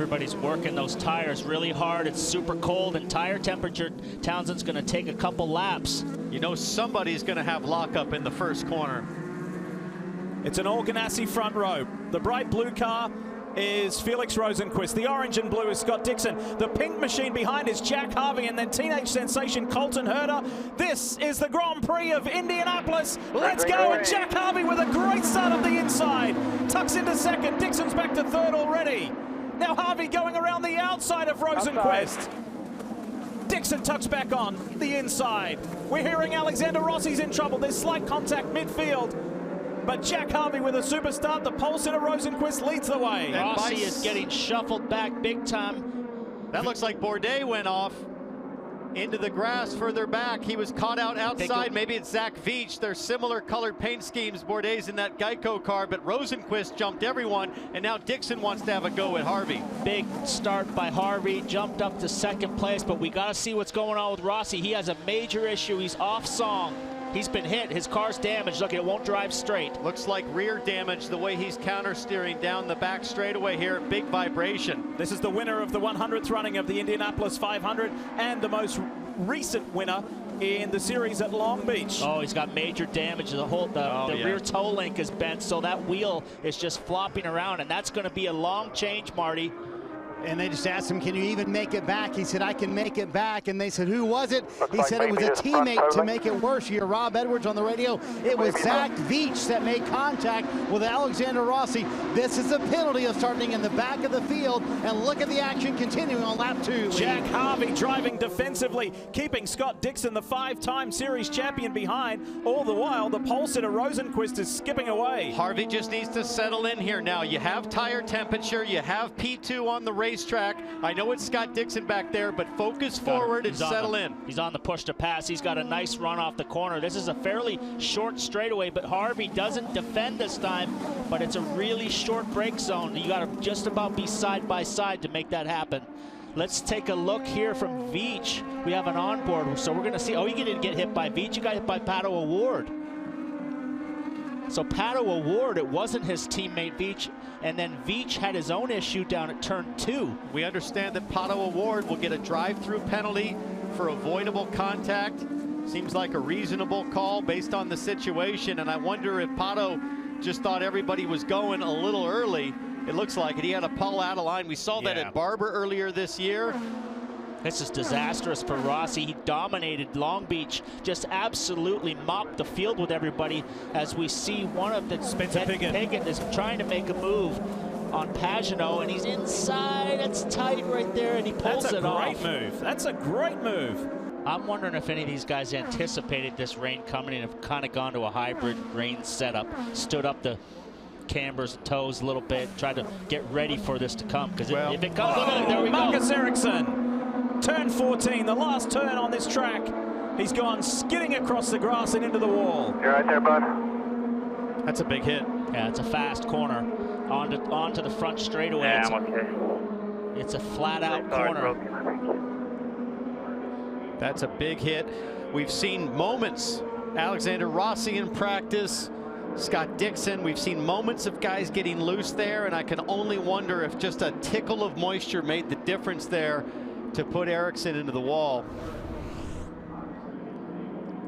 everybody's working those tires really hard. It's super cold and tire temperature. Townsend's going to take a couple laps. You know somebody's going to have lockup in the first corner. It's an all Ganassi front row. The bright blue car is Felix Rosenqvist. The orange and blue is Scott Dixon. The pink machine behind is Jack Harvey, and then teenage sensation Colton Herta. This is the Grand Prix of Indianapolis. Let's go, and Jack Harvey with a great start of the inside. Tucks into second. Dixon's back to third already. Now Harvey going around the outside of Rosenqvist. Dixon tucks back on the inside. We're hearing Alexander Rossi's in trouble. There's slight contact midfield. But Jack Harvey with a super start. The pole sitter Rosenqvist leads the way. Rossi is getting shuffled back big time. That looks like Bourdais went off into the grass further back. He was caught out outside. Maybe it's Zach Veach. They're similar colored paint schemes. Bourdais in that Geico car, but Rosenqvist jumped everyone, and now Dixon wants to have a go at Harvey. Big start by Harvey, jumped up to second place, but we got to see what's going on with Rossi. He has a major issue. He's off song. He's been hit. His car's damaged. Look, it won't drive straight. Looks like rear damage the way he's counter steering down the back straightaway here. Big vibration. This is the winner of the 100th running of the Indianapolis 500 and the most recent winner in the series at Long Beach. Oh, he's got major damage. The rear toe link is bent, so that wheel is just flopping around, and that's going to be a long change, Marty. And they just asked him, can you even make it back? He said, I can make it back. And they said, who was it? He said it was a teammate to make it worse. You hear Rob Edwards on the radio. It was Zach Veach that made contact with Alexander Rossi. This is a penalty of starting in the back of the field. And look at the action continuing on lap 2. Jack Harvey driving defensively, keeping Scott Dixon, the 5-time series champion, behind. All the while, the pole sitter Rosenqvist is skipping away. Harvey just needs to settle in here now. You have tire temperature. You have P2 on the racetrack. I know it's Scott Dixon back there, but focus forward and settle in. He's on the push to pass. He's got a nice run off the corner. This is a fairly short straightaway, but Harvey doesn't defend this time, but it's a really short brake zone. You got to just about be side by side to make that happen. Let's take a look here from Veach. We have an onboard, so we're going to see. Oh, he didn't get hit by Veach. He got hit by Pato O'Ward. So Pato O'Ward, it wasn't his teammate Veach, and then Veach had his own issue down at turn 2. We understand that Pato O'Ward will get a drive-through penalty for avoidable contact. Seems like a reasonable call based on the situation, and I wonder if Pato just thought everybody was going a little early. It looks like it. He had a pull out of line. We saw that at Barber earlier this year. This is disastrous for Rossi. He dominated Long Beach, just absolutely mopped the field with everybody, as we see one of the Piggott is trying to make a move on Pagenaud, and he's inside. It's tight right there, and he pulls it off. That's a great move. That's a great move. I'm wondering if any of these guys anticipated this rain coming and have kind of gone to a hybrid rain setup, stood up the cambers and toes a little bit, tried to get ready for this to come, because if it comes, look at it, there we go. Marcus Ericsson. Turn 14, the last turn on this track. He's gone skidding across the grass and into the wall. You're right there, bud. That's a big hit. Yeah, it's a fast corner onto the front straightaway. Yeah, I'm okay. It's a flat-out corner. That's a big hit. We've seen moments. Alexander Rossi in practice. Scott Dixon, we've seen moments of guys getting loose there, and I can only wonder if just a tickle of moisture made the difference there to put Ericsson into the wall.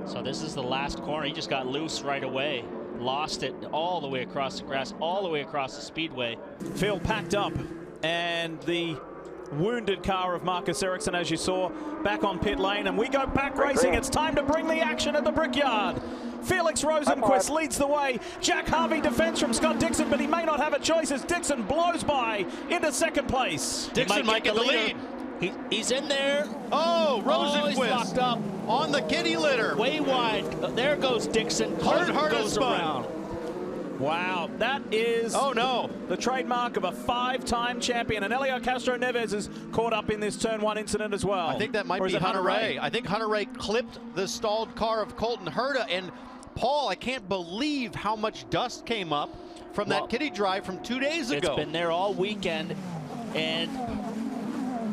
So this is the last corner. He just got loose right away. Lost it all the way across the grass, all the way across the speedway. Field packed up, and the wounded car of Marcus Ericsson, as you saw, back on pit lane, and we go back racing. It's time to bring the action at the Brickyard. Felix Rosenqvist leads the way. Jack Harvey defends from Scott Dixon, but he may not have a choice as Dixon blows by into second place. Dixon might get the lead. He's in there. Oh, Rosenqvist he's locked up on the kitty litter. Way wide. There goes Dixon. Hard goes spun. around. Wow, that is the trademark of a 5-time champion. And Elio Castro Neves is caught up in this turn 1 incident as well. I think that might be Hunter Ray. I think Hunter Ray clipped the stalled car of Colton Herta. And Paul, I can't believe how much dust came up from that kiddie drive from 2 days ago. It's been there all weekend, and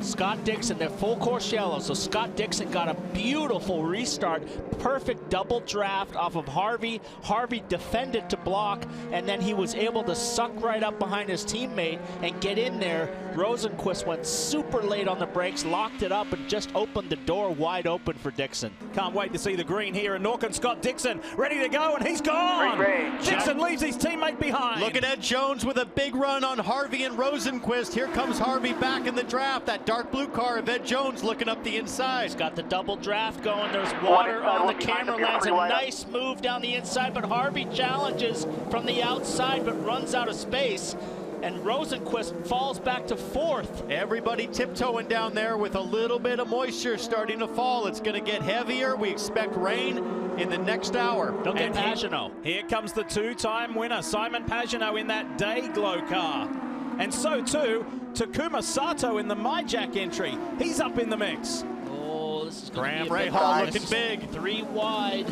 Scott Dixon, they're full course yellow, so Scott Dixon got a beautiful restart, perfect double draft off of Harvey. Harvey defended to block, and then he was able to suck right up behind his teammate and get in there. Rosenquist went super late on the brakes, locked it up, and just opened the door wide open for Dixon. Can't wait to see the green here in Norkin. Scott Dixon ready to go, and he's gone. Dixon leaves his teammate behind. Look at Ed Jones with a big run on Harvey and Rosenquist. Here comes Harvey back in the draft. That dark blue car of Ed Jones looking up the inside. He's got the double draft going. There's water on the camera lens. A nice move down the inside, but Harvey challenges from the outside but runs out of space. And Rosenquist falls back to fourth. Everybody tiptoeing down there with a little bit of moisture starting to fall. It's going to get heavier. We expect rain in the next hour. Look at Pagenaud. Here comes the two-time winner, Simon Pagenaud, in that day glow car. And so too, Takuma Sato in the MyJack entry. He's up in the mix. Oh, this is Graham Rahal looking big. 3 wide.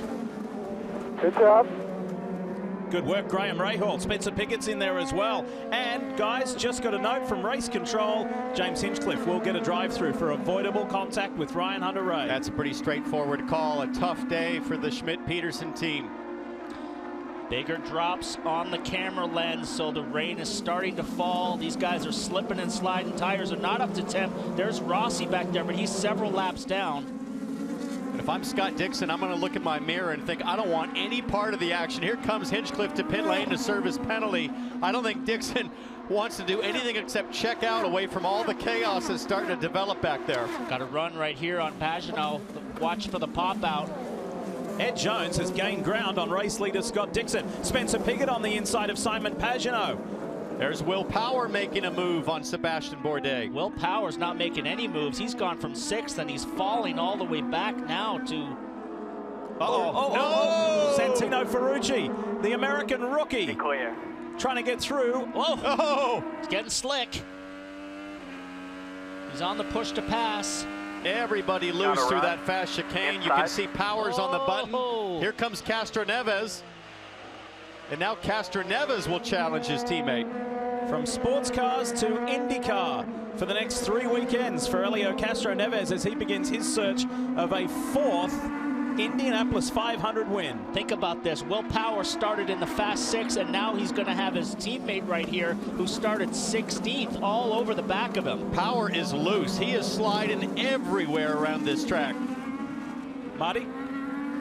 Good job. Good work, Graham Rahal. Spencer Pickett's in there as well. And guys, just got a note from race control. James Hinchcliffe will get a drive-through for avoidable contact with Ryan Hunter-Reay. That's a pretty straightforward call. A tough day for the Schmidt-Peterson team. Bigger drops on the camera lens, so the rain is starting to fall. These guys are slipping and sliding. Tires are not up to temp. There's Rossi back there, but he's several laps down. And if I'm Scott Dixon, I'm going to look in my mirror and think, I don't want any part of the action. Here comes Hinchcliffe to pit lane to serve his penalty. I don't think Dixon wants to do anything except check out away from all the chaos that's starting to develop back there. Got a run right here on Pagenaud. Watch for the pop out. Ed Jones has gained ground on race leader Scott Dixon. Spencer Piggott on the inside of Simon Pagenaud. There's Will Power making a move on Sebastian Bourdais. Will Power's not making any moves. He's gone from 6th, and he's falling all the way back now to... Santino Ferrucci, the American rookie. Clear. Trying to get through. He's getting slick. He's on the push to pass. Everybody loose through that fast chicane. You can see Powers on the button. Here comes Castro Neves. And now Castro Neves will challenge his teammate. From sports cars to IndyCar for the next 3 weekends for Helio Castro Neves as he begins his search of a 4th Indianapolis 500 win. Think about this. Will Power started in the Fast 6, and now he's going to have his teammate right here who started 16th all over the back of him. Power is loose. He is sliding everywhere around this track. Marty?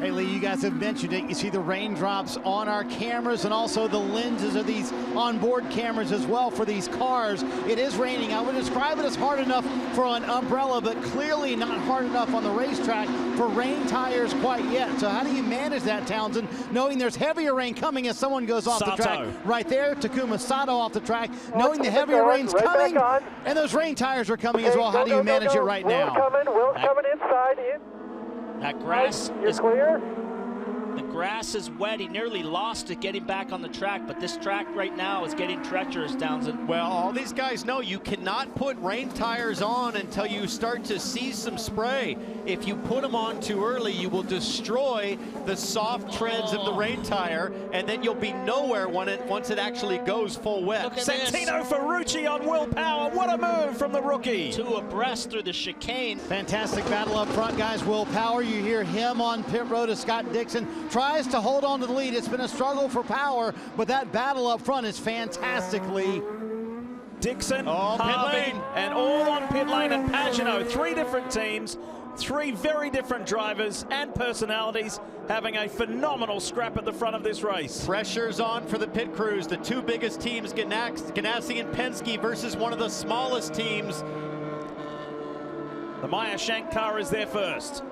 Hey, Lee, you guys have mentioned it. You see the raindrops on our cameras and also the lenses of these onboard cameras as well for these cars. It is raining. I would describe it as hard enough for an umbrella, but clearly not hard enough on the racetrack for rain tires quite yet. So how do you manage that, Townsend, knowing there's heavier rain coming as someone goes off the track? Right there, Takuma Sato off the track, knowing the heavier rain's coming, and those rain tires are coming as well. How do you manage it right now? Will's coming inside. That grass is clear. The grass is wet. He nearly lost it getting back on the track, but this track right now is getting treacherous, Townsend. Well, all these guys know you cannot put rain tires on until you start to see some spray. If you put them on too early, you will destroy the soft treads of the rain tire, and then you'll be nowhere once it actually goes full wet. Santino Ferrucci on Will Power. What a move from the rookie. 2 abreast through the chicane. Fantastic battle up front, guys. Will Power, you hear him on pit road as Scott Dixon tries to hold on to the lead. It's been a struggle for Power, but that battle up front is fantastically. Dixon, pit lane, and all on pit lane and Pagenaud. 3 different teams, 3 very different drivers and personalities having a phenomenal scrap at the front of this race. Pressure's on for the pit crews. The 2 biggest teams, Ganassi and Penske, versus one of the smallest teams. The Meyer Shank car is there first.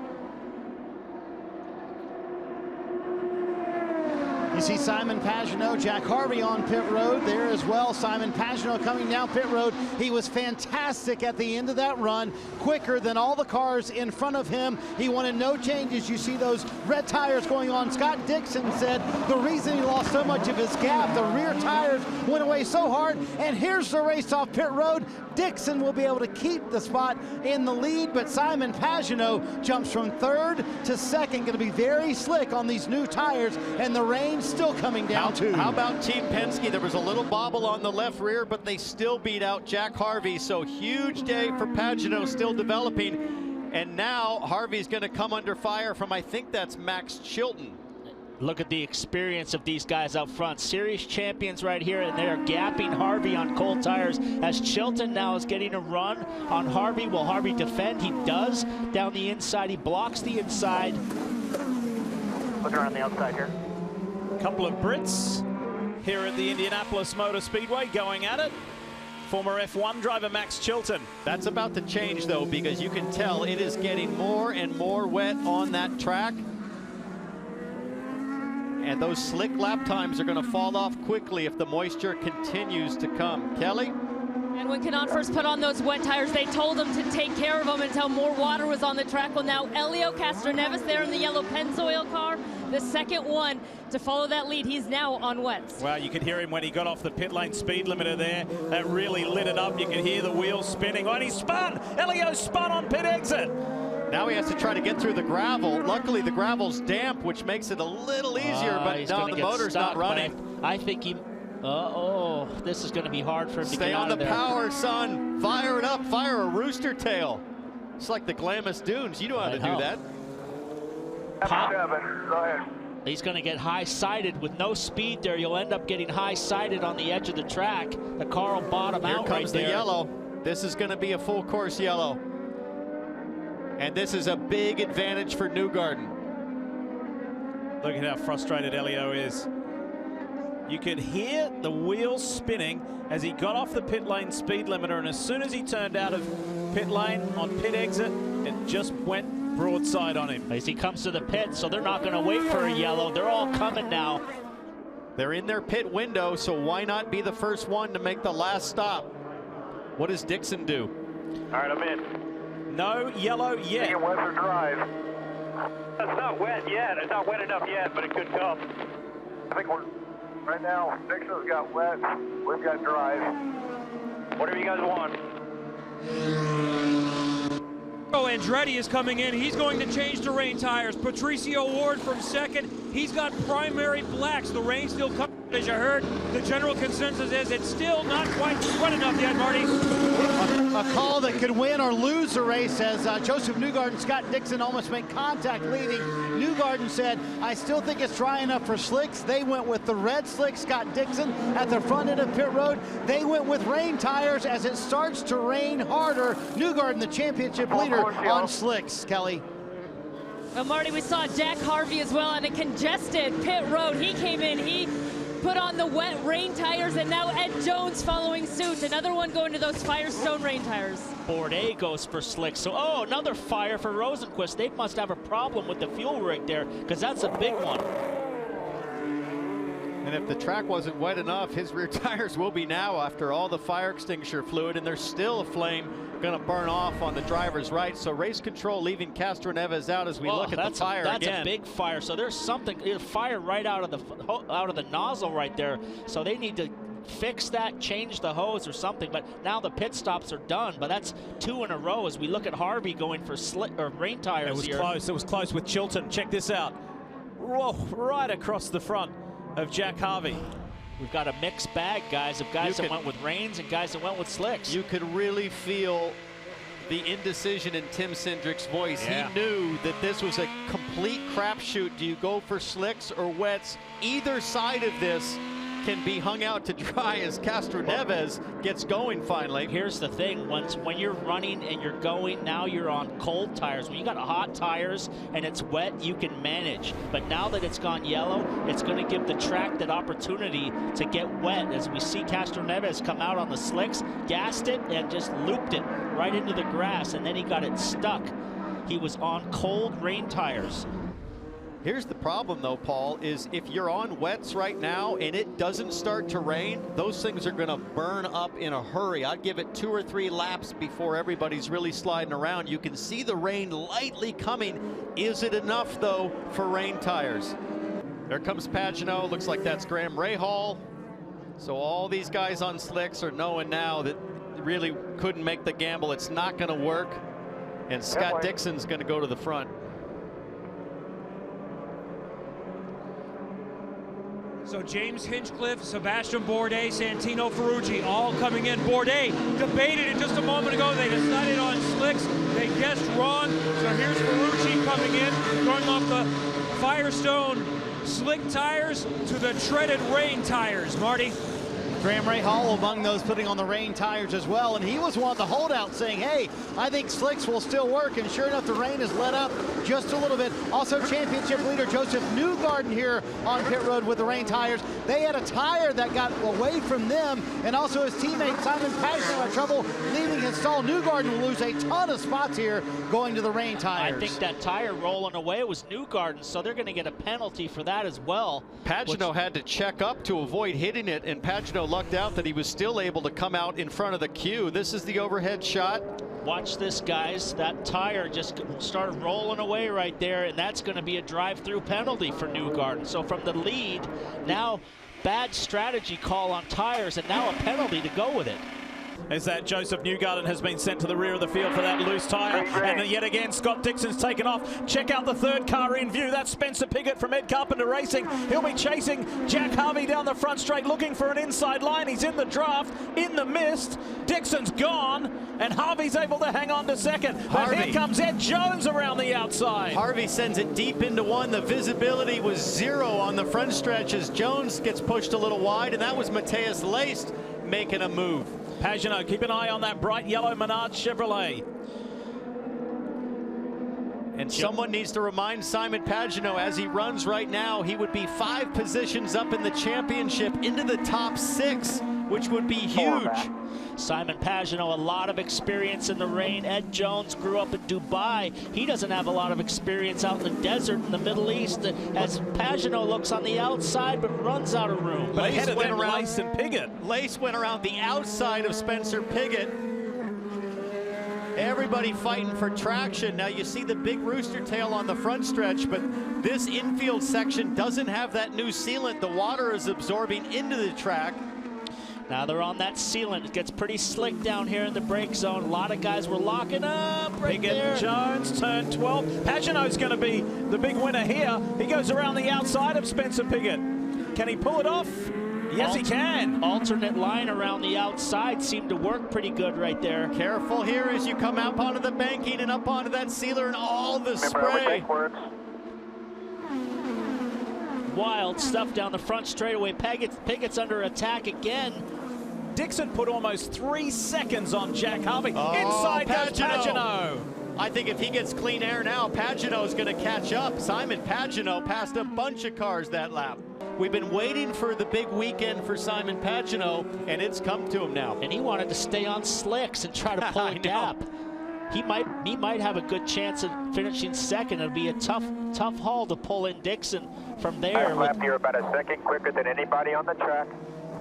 You see Simon Pagenaud, Jack Harvey on pit road there as well. Simon Pagenaud coming down pit road. He was fantastic at the end of that run, quicker than all the cars in front of him. He wanted no changes. You see those red tires going on. Scott Dixon said the reason he lost so much of his gap, the rear tires went away so hard. And here's the race off pit road. Dixon will be able to keep the spot in the lead, but Simon Pagenaud jumps from 3rd to 2nd. Going to be very slick on these new tires, and the rain still coming down too. How about Team Penske? There was a little bobble on the left rear, but they still beat out Jack Harvey. So huge day for Pagenaud, still developing. And now Harvey's going to come under fire from, I think that's Max Chilton. Look at the experience of these guys out front. Series champions right here, and they're gapping Harvey on cold tires as Chilton now is getting a run on Harvey. Will Harvey defend? He does down the inside. He blocks the inside. Looking around the outside here. A couple of Brits here at the Indianapolis Motor Speedway going at it. Former F1 driver Max Chilton. That's about to change, though, because you can tell it is getting more and more wet on that track. And those slick lap times are going to fall off quickly if the moisture continues to come. Kelly? And when Kanaan first put on those wet tires, they told him to take care of them until more water was on the track. Well, now Elio Castroneves there in the yellow Pennzoil car, the second one to follow that lead. He's now on wets. Well, you could hear him when he got off the pit lane speed limiter there. That really lit it up. You could hear the wheels spinning. Oh, and he spun! Elio spun on pit exit. Now he has to try to get through the gravel. Luckily, the gravel's damp, which makes it a little easier, but now the motor's not running. I think he... this is going to be hard for him to Stay get on out the of there. power, son. Fire it up. Fire a rooster tail. It's like the Glamis Dunes. You know how to do that. Pop. Go ahead. He's going to get high-sided with no speed there. You'll end up getting high-sided on the edge of the track. The car will bottom Here out comes right the there. yellow. This is going to be a full course yellow. And this is a big advantage for Newgarden. Look at how frustrated Elio is. You could hear the wheels spinning as he got off the pit lane speed limiter, and as soon as he turned out of pit lane on pit exit, it just went broadside on him. As he comes to the pit, so they're not going to wait for a yellow. They're all coming now. They're in their pit window, so why not be the first one to make the last stop? What does Dixon do? All right, I'm in. No yellow yet. Taking Western Drive. It's not wet yet. It's not wet enough yet, but it could come. I think we're... Right now, Dixon's got wet. We've got drive. Whatever you guys want. Oh, Andretti is coming in. He's going to change to rain tires. Patricio Ward from second. He's got primary blacks. The rain still coming. As you heard, the general consensus is it's still not quite wet enough yet, Marty. A call that could win or lose the race as Joseph Newgarden and Scott Dixon almost make contact leaving. Newgarden said, I still think it's dry enough for slicks. They went with the red slicks. Scott Dixon at the front end of pit road. They went with rain tires as it starts to rain harder. Newgarden, the championship leader on slicks, Kelly. Well, Marty, we saw Jack Harvey as well on a congested pit road. He came in, he put on the wet rain tires, and now Ed Jones following suit. Another one going to those Firestone rain tires. Bourdais goes for slick. So, another fire for Rosenquist. They must have a problem with the fuel rig there, because that's a big one. And if the track wasn't wet enough, his rear tires will be now after all the fire extinguisher fluid, and there's still a flame going to burn off on the driver's right. So race control leaving Castroneves out as we look at the fire that's again. a big fire. So there's something, fire right out of the nozzle right there. So they need to fix that, change the hose or something. But now the pit stops are done. But that's 2 in a row as we look at Harvey going for rain tires. It was here. close. It was close with Chilton. Check this out. Whoa, right across the front of Jack Harvey. We've got a mixed bag, guys, of guys that went with rains and guys that went with slicks. You could really feel the indecision in Tim Cindric's voice. Yeah. He knew that this was a complete crapshoot. Do you go for slicks or wets? Either side of this can be hung out to dry as Castroneves gets going finally. Here's the thing, when you're running and you're going, now you're on cold tires. When you got hot tires and it's wet, you can manage. But now that it's gone yellow, it's going to give the track that opportunity to get wet. As we see Castroneves come out on the slicks, gassed it and just looped it right into the grass, and then he got it stuck. He was on cold rain tires. Here's the problem though, Paul, is if you're on wets right now and it doesn't start to rain, those things are gonna burn up in a hurry. I'd give it 2 or 3 laps before everybody's really sliding around. You can see the rain lightly coming. Is it enough though for rain tires? There comes Pagenaud, looks like that's Graham Rahal. So all these guys on slicks are knowing now that really couldn't make the gamble. It's not gonna work. And Scott Dixon's gonna go to the front. So James Hinchcliffe, Sebastian Bourdais, Santino Ferrucci, all coming in. Bourdais debated it just a moment ago. They decided on slicks. They guessed wrong. So here's Ferrucci coming in, going off the Firestone slick tires to the treaded rain tires. Marty. Graham Ray Hall among those putting on the rain tires as well, and he was one of the holdouts saying, hey, I think slicks will still work, and sure enough, the rain has let up just a little bit. Also, championship leader Joseph Newgarden here on pit road with the rain tires. They had a tire that got away from them, and also his teammate Simon Pagenaud had trouble leaving his stall. Newgarden will lose a ton of spots here going to the rain tires. I think that tire rolling away was Newgarden, so they're going to get a penalty for that as well. Pagenaud had to check up to avoid hitting it, and Pagenaud lucked out that he was still able to come out in front of the queue. This is the overhead shot. Watch this, guys. That tire just started rolling away right there, and that's going to be a drive-through penalty for Newgarden. So from the lead, now bad strategy call on tires, and now a penalty to go with it. As that Joseph Newgarden has been sent to the rear of the field for that loose tire. And yet again, Scott Dixon's taken off. Check out the third car in view. That's Spencer Pigot from Ed Carpenter Racing. He'll be chasing Jack Harvey down the front straight, looking for an inside line. He's in the draft, in the mist. Dixon's gone, and Harvey's able to hang on to second. But here comes Ed Jones around the outside. Harvey sends it deep into one. The visibility was 0 on the front stretch as Jones gets pushed a little wide, and that was Matthias Leist making a move. Pagenaud, keep an eye on that bright yellow Menard Chevrolet. And someone needs to remind Simon Pagenaud, as he runs right now, he would be 5 positions up in the championship into the top 6, which would be huge. Simon Pagenaud, a lot of experience in the rain. Ed Jones grew up in Dubai. He doesn't have a lot of experience out in the desert in the Middle East, as Pagenaud looks on the outside but runs out of room. But ahead of them, Leist and Pigot. Leist went around the outside of Spencer Pigot. Everybody fighting for traction. Now you see the big rooster tail on the front stretch, but this infield section doesn't have that new sealant. The water is absorbing into the track. Now they're on that sealant. It gets pretty slick down here in the brake zone. A lot of guys were locking up right Pigot there. Jones, turn 12. Pagenaud's going to be the big winner here. He goes around the outside of Spencer Pigot. Can he pull it off? Yes, he can. Alternate line around the outside seemed to work pretty good right there. Careful here as you come up onto the banking and up onto that sealer and all the spray. Wild stuff down the front straightaway. Pigot's under attack again. Dixon put almost 3 seconds on Jack Harvey. Inside goes Pagenaud. I think if he gets clean air now, Pagenaud's going to catch up. Simon Pagenaud passed a bunch of cars that lap. We've been waiting for the big weekend for Simon Pagenaud, and it's come to him now. And he wanted to stay on slicks and try to pull a gap. He might have a good chance of finishing second. It'll be a tough haul to pull in Dixon from there. You're about a second quicker than anybody on the track.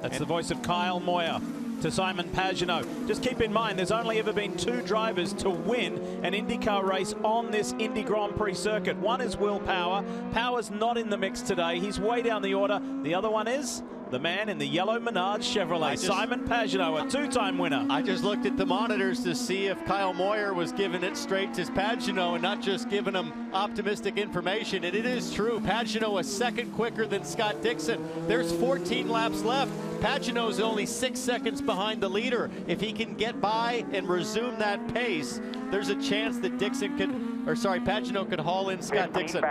That's the voice of Kyle Moyer to Simon Pagenaud. Just keep in mind, there's only ever been 2 drivers to win an IndyCar race on this Indy Grand Prix circuit. One is Will Power. Power's not in the mix today. He's way down the order. The other one is the man in the yellow Menard Chevrolet, Simon Pagenaud, a 2-time winner. I just looked at the monitors to see if Kyle Moyer was giving it straight to Pagenaud and not just giving him optimistic information. And it is true. Pagenaud a second quicker than Scott Dixon. There's 14 laps left. Pagenaud's only 6 seconds behind the leader. If he can get by and resume that pace, there's a chance that Pagenaud could haul in Scott Dixon.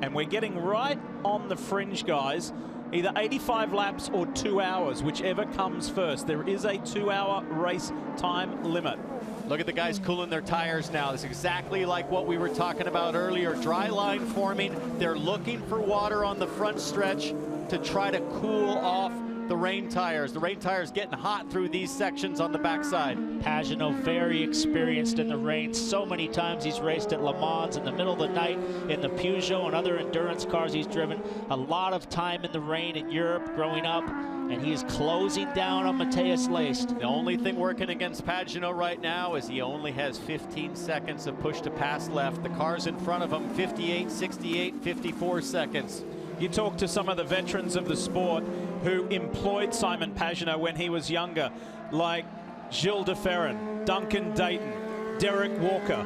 And we're getting right on the fringe, guys. Either 85 laps or 2 hours, whichever comes first. There is a 2-hour race time limit. Look at the guys cooling their tires now. It's exactly like what we were talking about earlier. Dry line forming. They're looking for water on the front stretch to try to cool off the rain tires. The rain tires getting hot through these sections on the backside. Pagenaud very experienced in the rain. So many times he's raced at Le Mans in the middle of the night in the Peugeot and other endurance cars he's driven. A lot of time in the rain in Europe growing up, and he is closing down on Matthias Leist. The only thing working against Pagenaud right now is he only has 15 seconds of push to pass left. The cars in front of him, 58, 68, 54 seconds. You talk to some of the veterans of the sport who employed Simon Pagenaud when he was younger, like Gilles de Ferran, Duncan Dayton, Derek Walker.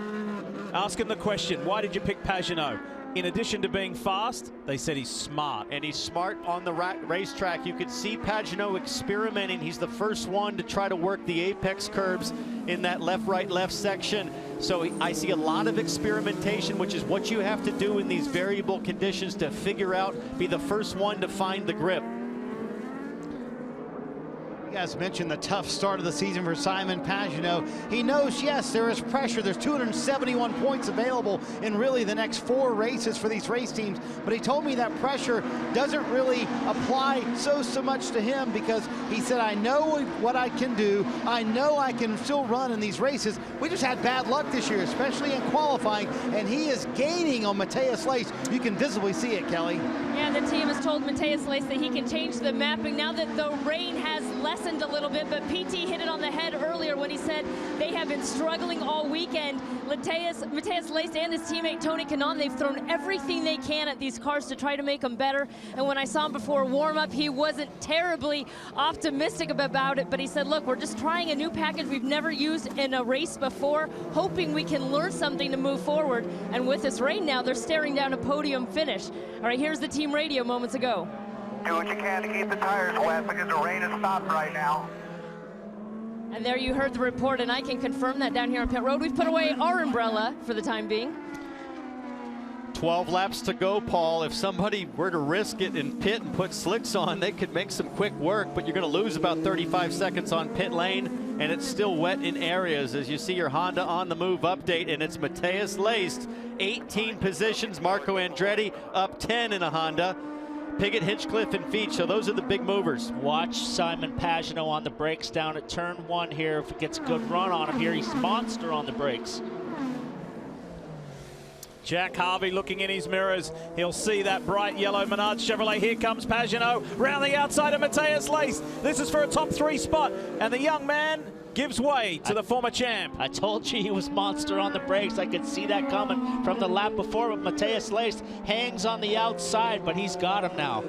Ask him the question, why did you pick Pagenaud? in addition to being fast, they said he's smart. And he's smart on the racetrack. You could see Pagenaud experimenting. He's the first one to try to work the apex curves in that left, right, left section. So I see a lot of experimentation, which is what you have to do in these variable conditions to figure out, be the first one to find the grip. You guys mentioned the tough start of the season for Simon Pagenaud. He knows, yes, there is pressure. There's 271 points available in really the next 4 races for these race teams. But he told me that pressure doesn't really apply so much to him, because he said, I know what I can do. I know I can still run in these races. We just had bad luck this year, especially in qualifying, and he is gaining on Matthias Lace. You can visibly see it, Kelly. Yeah, the team has told Matthias Lace that he can change the mapping now that the rain has lessened a little bit, but PT hit it on the head earlier when he said they have been struggling all weekend. Matthias Lace and his teammate Tony Kanaan, they've thrown everything they can at these cars to try to make them better. And when I saw him before warm-up, he wasn't terribly optimistic about it, but he said, look, we're just trying a new package we've never used in a race before, hoping we can learn something to move forward. And with this rain now, they're staring down a podium finish. All right, here's the team radio moments ago. Do what you can to keep the tires wet because the rain has stopped right now. And there you heard the report, and I can confirm that down here on pit road. We've put away our umbrella for the time being. 12 laps to go, Paul. If somebody were to risk it in pit and put slicks on, they could make some quick work, but you're going to lose about 35 seconds on pit lane, and it's still wet in areas. As you see your Honda on the move update, and it's Matthias Lace, 18 positions. Marco Andretti up 10 in a Honda. Piggott, Hinchcliffe, and Veach, so those are the big movers. Watch Simon Pagenaud on the brakes down at turn 1 here. If it gets a good run on him here, he's monster on the brakes. Jack Harvey looking in his mirrors. He'll see that bright yellow Menard Chevrolet. Here comes Pagenaud round the outside of Matthias Lace. This is for a top 3 spot, and the young man gives way to the former champ. I told you he was monster on the brakes. I could see that coming from the lap before, but Matthias Lace hangs on the outside, but he's got him now.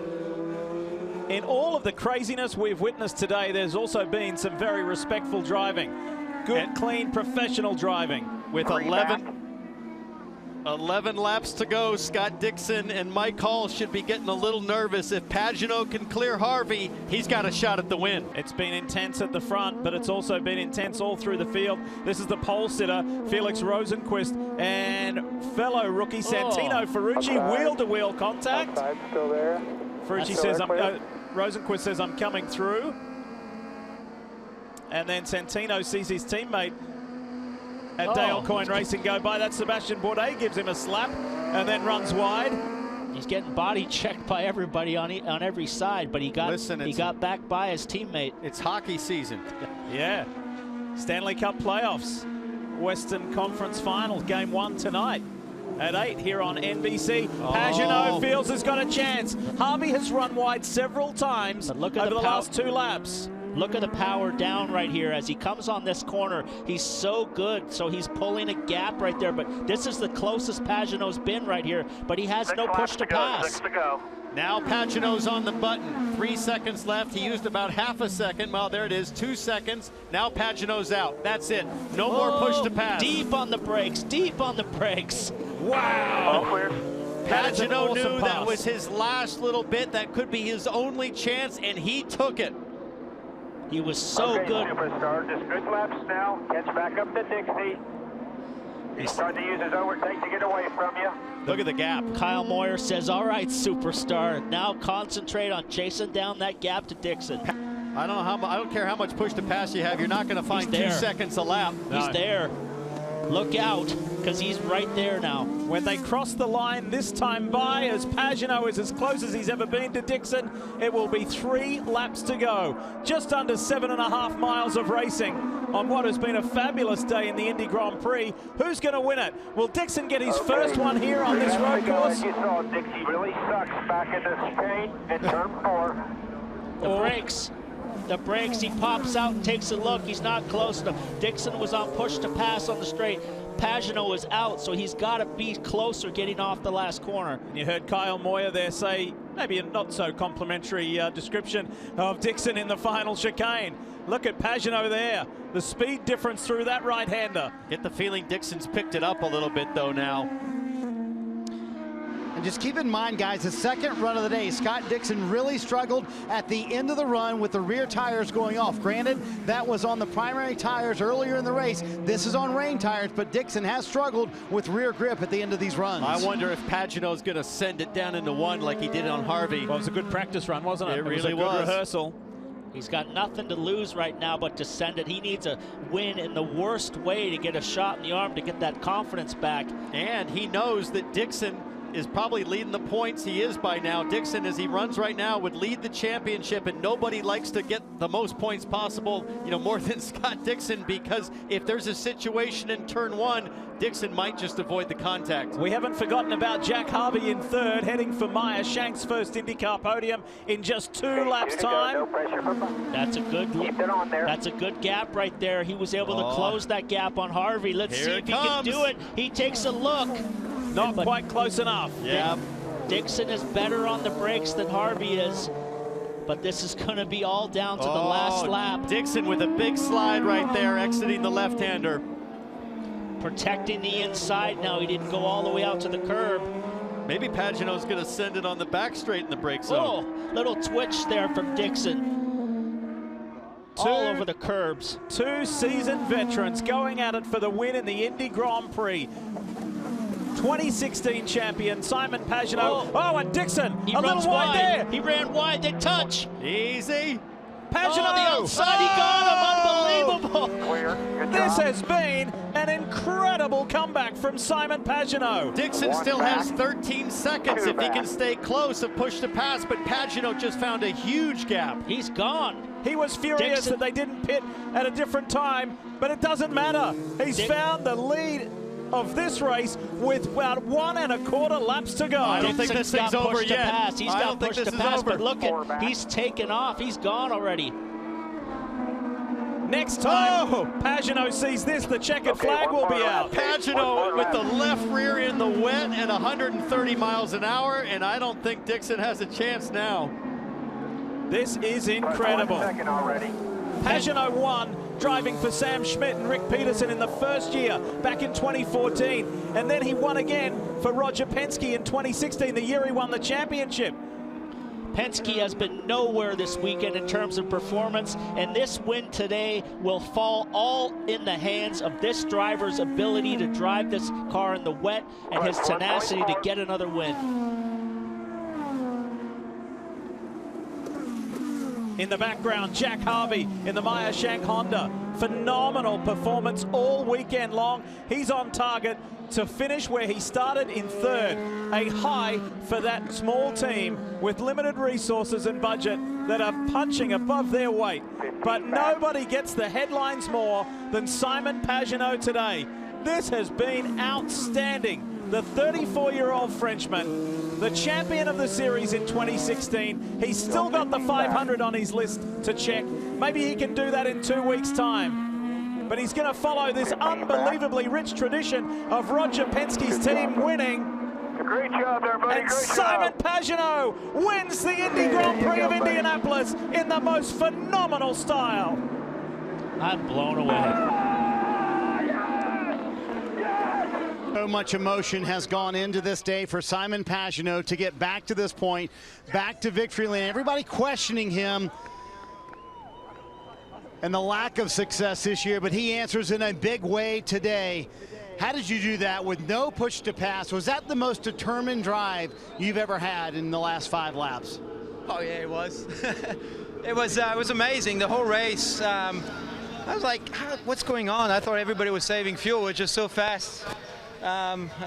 In all of the craziness we've witnessed today, there's also been some very respectful driving. Good, clean, professional driving. With 11 laps to go, Scott Dixon and Mike Hall should be getting a little nervous. If Pagenaud can clear Harvey, he's got a shot at the win. It's been intense at the front, but it's also been intense all through the field. This is the pole sitter, Felix Rosenqvist, and fellow rookie Santino Ferrucci, wheel-to-wheel contact. Outside, still there. Ferrucci says, Rosenqvist says, I'm coming through. And then Santino sees his teammate at Dale Coyne Racing go by. That Sebastian Bourdais gives him a slap and then runs wide. He's getting body checked by everybody on every side, but he got back by his teammate. It's hockey season. Yeah. Stanley Cup playoffs. Western Conference Finals, game 1 tonight at 8 here on NBC. Pagenaud feels has got a chance. Harvey has run wide several times over the last 2 laps. Look at the power down right here as he comes on this corner. He's so good, so he's pulling a gap right there, but this is the closest Pagenaud's been right here, but he has no push to pass. 6 to go. Now Pagenaud's on the button. 3 seconds left. He used about half a second. Well, there it is, 2 seconds. Now Pagenaud's out. That's it. No more push to pass. Deep on the brakes, deep on the brakes. Wow. All clear. Pagenaud knew that was his last little bit. That could be his only chance, and he took it. He was so good. Superstar, just good laps now. Catch back up to Dixie. He's starting to use his overtake to get away from you. Look at the gap. Kyle Moyer says, all right, superstar, now concentrate on chasing down that gap to Dixon. I don't care how much push to pass you have. You're not going to find 2 seconds a lap. He's there. Look out, because he's right there now. When they cross the line this time by, as Pagenaud is as close as he's ever been to Dixon, it will be 3 laps to go. Just under 7.5 miles of racing on what has been a fabulous day in the Indy Grand Prix. Who's going to win it? Will Dixon get his first one here on this road course? You saw Dixie really sucks back in the straight in turn 4. The brakes, he pops out and takes a look. He's not close enough. Dixon was on push to pass on the straight. Pagenaud was out, so he's got to be closer getting off the last corner. You heard Kyle Moyer there say maybe a not so complimentary description of Dixon in the final chicane. Look at Pagenaud there. The speed difference through that right-hander. Get the feeling Dixon's picked it up a little bit though now. just keep in mind, guys, the second run of the day, Scott Dixon really struggled at the end of the run with the rear tires going off. Granted, that was on the primary tires earlier in the race. This is on rain tires, but Dixon has struggled with rear grip at the end of these runs. I wonder if Pagenaud's going to send it down into one like he did on Harvey. Well, it was a good practice run, wasn't it? It really was a good rehearsal. He's got nothing to lose right now but to send it. He needs a win in the worst way to get a shot in the arm to get that confidence back. And he knows that Dixon is probably leading the points. He is by now. Dixon, as he runs right now, would lead the championship, and nobody likes to get the most points possible, you know, more than Scott Dixon, because if there's a situation in turn one, Dixon might just avoid the contact. We haven't forgotten about Jack Harvey in third, heading for Meyer Shank's first IndyCar podium in just 2 laps time. That's a good That's a good gap right there. He was able to close that gap on Harvey. Let's see if he can do it. He takes a look. Not quite close enough. Yeah. Dixon is better on the brakes than Harvey is, but this is going to be all down to the last lap. Dixon with a big slide right there, exiting the left-hander. Protecting the inside now. He didn't go all the way out to the curb. Maybe Pagenaud's going to send it on the back straight in the brake zone. Oh, little twitch there from Dixon. All over the curbs. 2 seasoned veterans going at it for the win in the Indy Grand Prix. 2016 champion Simon Pagenaud. Oh, and Dixon, He a little runs wide there. He ran wide. They touch. Easy. Pagenaud. Oh, the outside. He got him. Unbelievable. Clear. Good This job. has been an incredible comeback from Simon Pagenaud. Dixon still has 13 seconds if he can stay close and push the pass, but Pagenaud just found a huge gap. He's gone. He was furious Dixon. that they didn't pit at a different time, but it doesn't matter. He's found the lead of this race with about 1 1/4 laps to go. I don't think this thing's over yet. He's I got don't think pushed this to is pass, over. but look at, he's taken off. He's gone already. Next time Pagenaud sees this, the checkered flag will be out. Pagenaud with the left rear in the wet at 130 miles an hour, and I don't think Dixon has a chance now. This is incredible. 1 second already. Pagenaud won, driving for Sam Schmidt and Rick Peterson in the first year back in 2014. And then he won again for Roger Penske in 2016, the year he won the championship. Penske has been nowhere this weekend in terms of performance, and this win today will fall all in the hands of this driver's ability to drive this car in the wet and his tenacity to get another win. In the background, Jack Harvey in the Meyer Shank Honda. Phenomenal performance all weekend long. He's on target to finish where he started in third. A high for that small team with limited resources and budget that are punching above their weight. But nobody gets the headlines more than Simon Pagenaud today. This has been outstanding. The 34-year-old Frenchman, the champion of the series in 2016. He's still got the 500 on his list to check. Maybe he can do that in 2 weeks' time. But he's going to follow this unbelievably rich tradition of Roger Penske's team winning. Great job there, buddy. And Great Simon job. Pagenaud wins the Indy Grand Prix of Indianapolis in the most phenomenal style. I'm blown away. So much emotion has gone into this day for Simon Pagenaud to get back to this point, back to victory lane. Everybody questioning him and the lack of success this year, but he answers in a big way today. How did you do that with no push to pass? Was that the most determined drive you've ever had in the last 5 laps? Oh yeah, it was. It was amazing. The whole race. I was like, what's going on? I thought everybody was saving fuel. It's just so fast.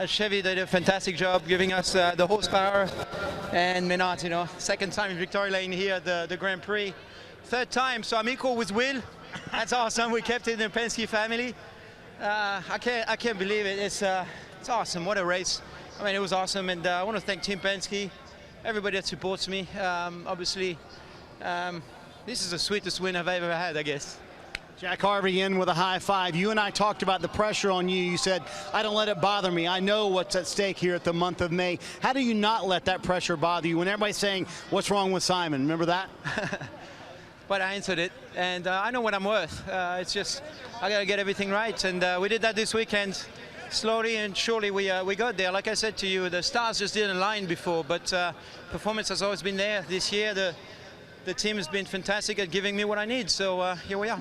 Chevy did a fantastic job giving us the horsepower, and Menard, you know, second time in victory lane here at the Grand Prix. Third time, so I'm equal with Will. That's awesome. We kept it in the Penske family. I can't believe it. It's awesome. What a race. I mean, it was awesome, and I want to thank Team Penske, everybody that supports me. Obviously, this is the sweetest win I've ever had, I guess. Jack Harvey in with a high five. You and I talked about the pressure on you. You said, I don't let it bother me. I know what's at stake here at the month of May. How do you not let that pressure bother you when everybody's saying, what's wrong with Simon? Remember that? But I answered it, and I know what I'm worth. It's just, I got to get everything right, and we did that this weekend. slowly and surely we got there. Like I said to you, the stars just didn't align before, but performance has always been there. This year, the team has been fantastic at giving me what I need, so here we are.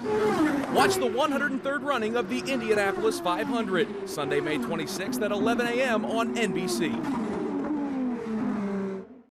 Watch the 103rd running of the Indianapolis 500, Sunday, May 26th at 11 a.m. on NBC.